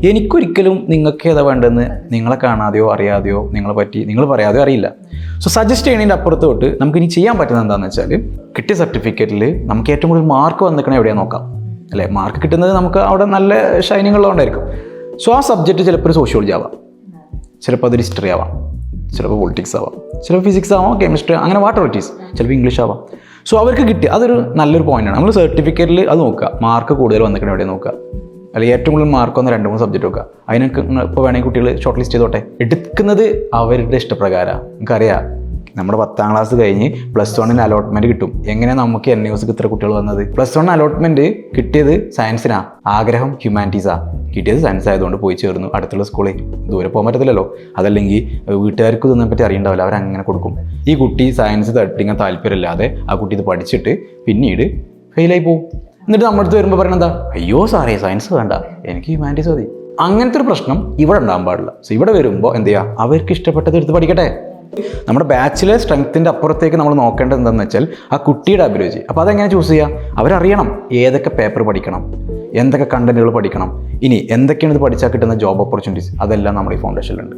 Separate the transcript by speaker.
Speaker 1: എനിക്കൊരിക്കലും നിങ്ങൾക്ക് ഏതാ വേണ്ടതെന്ന് നിങ്ങളെ കാണാതെയോ അറിയാതെയോ നിങ്ങളെ പറ്റി നിങ്ങൾ പറയാതെയോ അറിയില്ല. സോ സജസ്റ്റ് ചെയ്യണതിൻ്റെ അപ്പുറത്ത് തൊട്ട് നമുക്ക് ഇനി ചെയ്യാൻ പറ്റുന്നത് എന്താണെന്ന് വെച്ചാൽ, കിട്ടിയ സർട്ടിഫിക്കറ്റിൽ നമുക്ക് ഏറ്റവും കൂടുതൽ മാർക്ക് വന്നിരിക്കണേ എവിടെയാണ് നോക്കാം അല്ലേ. മാർക്ക് കിട്ടുന്നത് നമുക്ക് അവിടെ നല്ല ഷൈനിങ് ഉള്ളതുകൊണ്ടായിരിക്കും. സോ ആ സബ്ജക്റ്റ് ചിലപ്പോൾ ഒരു സോഷ്യോളജി ആവാം, ചിലപ്പോൾ അതൊരു ഹിസ്റ്ററി ആവാം, ചിലപ്പോൾ പൊളിറ്റിക്സ് ആവാം, ചിലപ്പോൾ ഫിസിക്സ് ആവാം, കെമിസ്ട്രി, അങ്ങനെ വാട്ട് എവർ ഇറ്റ് ഈസ്, ചിലപ്പോൾ ഇംഗ്ലീഷ് ആവാം. സോ അവർക്ക് കിട്ടി അതൊരു നല്ലൊരു പോയിൻ്റാണ്. നമ്മൾ സർട്ടിഫിക്കറ്റിൽ അത് നോക്കുക, മാർക്ക് കൂടുതൽ വന്നിരിക്കണേ എവിടെ നോക്കുക, അല്ലെങ്കിൽ ഏറ്റവും കൂടുതൽ മാർക്ക് വന്ന 2-3 സബ്ജക്റ്റ് നോക്കുക. അതിനൊക്കെ ഇപ്പോൾ വേണമെങ്കിൽ കുട്ടികൾ ഷോർട്ട് ലിസ്റ്റ് ചെയ്തോട്ടെ. എടുക്കുന്നത് അവരുടെ ഇഷ്ടപ്രകാരമാണ്. നമുക്കറിയാം നമ്മുടെ 10ാം ക്ലാസ് കഴിഞ്ഞ് +1 അലോട്ട്മെൻറ്റ് കിട്ടും. എങ്ങനെയാണ് നമുക്ക് NUSക്ക് ഇത്ര കുട്ടികൾ വന്നത്? +1 അലോട്ട്മെൻറ്റ് കിട്ടിയത് സയൻസിനാണ്, ആഗ്രഹം ഹ്യൂമാനിറ്റീസാണ്. കിട്ടിയത് സയൻസ് ആയതുകൊണ്ട് പോയി ചേർന്നു അടുത്തുള്ള സ്കൂളിൽ. ദൂരെ പോകാൻ പറ്റത്തില്ലല്ലോ. അതല്ലെങ്കിൽ വീട്ടുകാർക്ക് ഇതിനെപ്പറ്റി അറിയണ്ടാവില്ല, അവരങ്ങനെ കൊടുക്കും. ഈ കുട്ടി സയൻസ് തട്ടിങ്ങാൻ താല്പര്യമില്ലാതെ ആ കുട്ടി ഇത് പഠിച്ചിട്ട് പിന്നീട് ഫെയിലായി പോകും. എന്നിട്ട് നമ്മുടെ അടുത്ത് വരുമ്പോൾ പറയണത് എന്താ, അയ്യോ സാറേ സയൻസ് വേണ്ട, എനിക്ക് ഹ്യൂമാനിറ്റീസ് മതി. അങ്ങനത്തെ ഒരു പ്രശ്നം ഇവിടെ ഉണ്ടാകാൻ പാടില്ല. സോ ഇവിടെ വരുമ്പോൾ എന്ത് ചെയ്യുക, അവർക്ക് ഇഷ്ടപ്പെട്ടത് എടുത്ത് പഠിക്കട്ടെ. നമ്മുടെ ബാച്ചിലെ സ്ട്രെങ്ത്തിൻ്റെ അപ്പുറത്തേക്ക് നമ്മൾ നോക്കേണ്ടത് എന്താണെന്ന് വെച്ചാൽ ആ കുട്ടിയുടെ അഭിരുചി. അപ്പോൾ അതെങ്ങനെ ചൂസ് ചെയ്യുക? അവരറിയണം ഏതൊക്കെ പേപ്പർ പഠിക്കണം, എന്തൊക്കെ കണ്ടന്റുകൾ പഠിക്കണം, ഇനി എന്തൊക്കെയാണ് ഇത് പഠിച്ചാൽ കിട്ടുന്ന ജോബ് ഓപ്പർച്യൂണിറ്റീസ്, അതെല്ലാം നമ്മുടെ ഈ ഫൗണ്ടേഷനിലുണ്ട്.